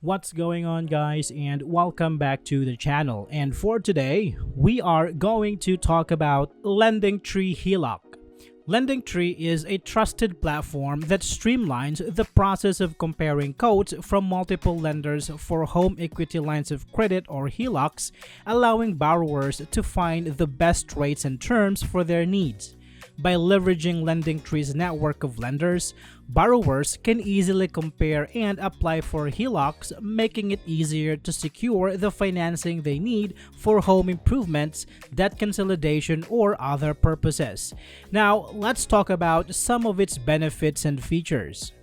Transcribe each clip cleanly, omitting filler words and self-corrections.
What's going on, guys, and welcome back to the channel. And for today, we are going to talk about LendingTree HELOC. LendingTree is a trusted platform that streamlines the process of comparing quotes from multiple lenders for home equity lines of credit or HELOCs, allowing borrowers to find the best rates and terms for their needs. By leveraging LendingTree's network of lenders, borrowers can easily compare and apply for HELOCs, making it easier to secure the financing they need for home improvements, debt consolidation, or other purposes. Now, let's talk about some of its benefits and features.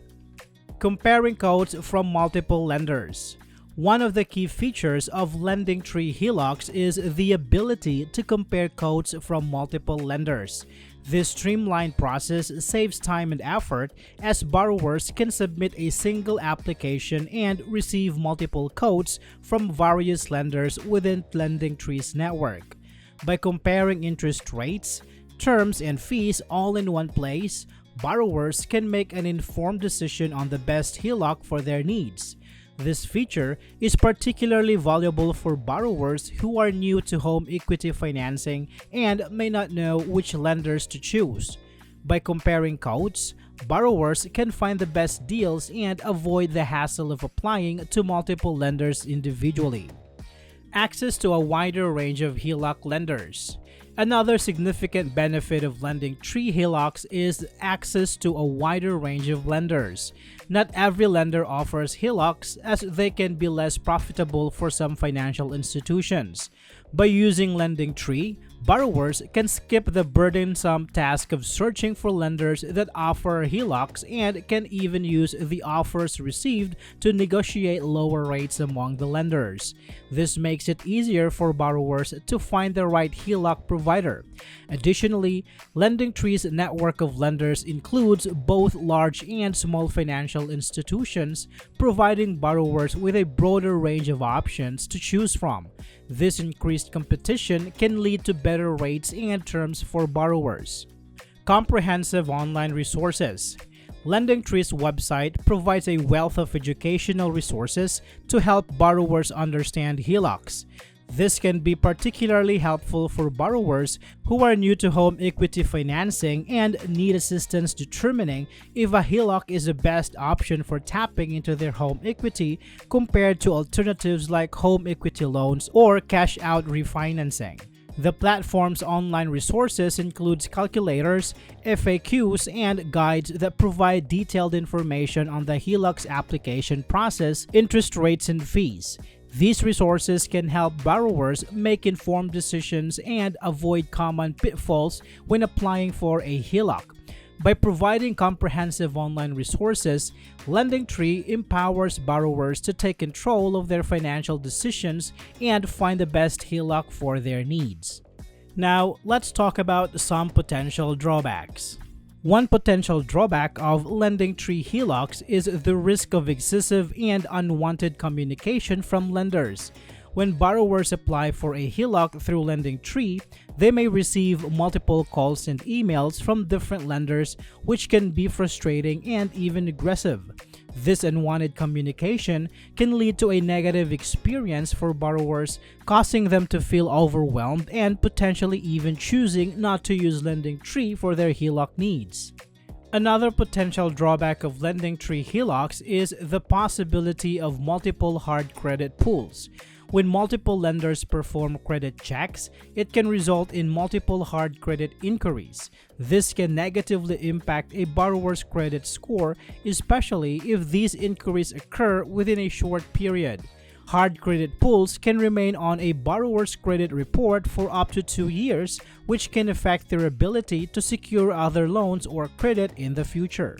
Comparing quotes from multiple lenders. One of the key features of LendingTree HELOCs is the ability to compare quotes from multiple lenders. This streamlined process saves time and effort as borrowers can submit a single application and receive multiple quotes from various lenders within LendingTree's network. By comparing interest rates, terms, and fees all in one place, borrowers can make an informed decision on the best HELOC for their needs. This feature is particularly valuable for borrowers who are new to home equity financing and may not know which lenders to choose. By comparing quotes, borrowers can find the best deals and avoid the hassle of applying to multiple lenders individually. Access to a wider range of HELOC lenders. Another significant benefit of LendingTree HELOCs is access to a wider range of lenders. Not every lender offers HELOCs as they can be less profitable for some financial institutions. By using LendingTree, borrowers can skip the burdensome task of searching for lenders that offer HELOCs and can even use the offers received to negotiate lower rates among the lenders. This makes it easier for borrowers to find the right HELOC provider. Additionally, LendingTree's network of lenders includes both large and small financial institutions, providing borrowers with a broader range of options to choose from. This increased competition can lead to better rates and terms for borrowers. Comprehensive online resources. LendingTree's website provides a wealth of educational resources to help borrowers understand HELOCs. This can be particularly helpful for borrowers who are new to home equity financing and need assistance determining if a HELOC is the best option for tapping into their home equity compared to alternatives like home equity loans or cash-out refinancing. The platform's online resources includes calculators, FAQs, and guides that provide detailed information on the HELOC's application process, interest rates, and fees. These resources can help borrowers make informed decisions and avoid common pitfalls when applying for a HELOC. By providing comprehensive online resources, LendingTree empowers borrowers to take control of their financial decisions and find the best HELOC for their needs. Now, let's talk about some potential drawbacks. One potential drawback of LendingTree HELOCs is the risk of excessive and unwanted communication from lenders. When borrowers apply for a HELOC through LendingTree, they may receive multiple calls and emails from different lenders, which can be frustrating and even aggressive. This unwanted communication can lead to a negative experience for borrowers, causing them to feel overwhelmed and potentially even choosing not to use LendingTree for their HELOC needs. Another potential drawback of LendingTree HELOCs is the possibility of multiple hard credit pulls. When multiple lenders perform credit checks, it can result in multiple hard credit inquiries. This can negatively impact a borrower's credit score, especially if these inquiries occur within a short period. Hard credit pulls can remain on a borrower's credit report for up to 2 years, which can affect their ability to secure other loans or credit in the future.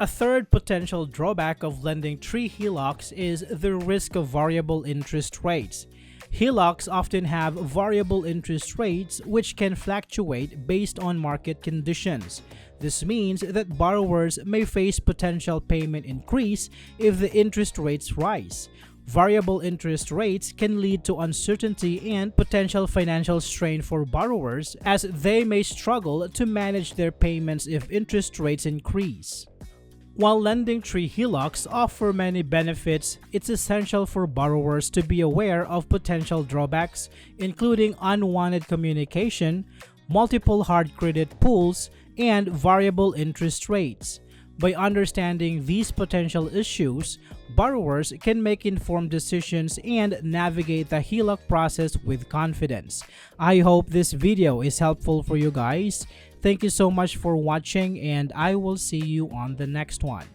A third potential drawback of LendingTree HELOCs is the risk of variable interest rates. HELOCs often have variable interest rates which can fluctuate based on market conditions. This means that borrowers may face potential payment increase if the interest rates rise. Variable interest rates can lead to uncertainty and potential financial strain for borrowers as they may struggle to manage their payments if interest rates increase. While LendingTree HELOCs offer many benefits, it's essential for borrowers to be aware of potential drawbacks, including unwanted communication, multiple hard credit pulls, and variable interest rates. By understanding these potential issues, borrowers can make informed decisions and navigate the HELOC process with confidence. I hope this video is helpful for you guys. Thank you so much for watching, and I will see you on the next one.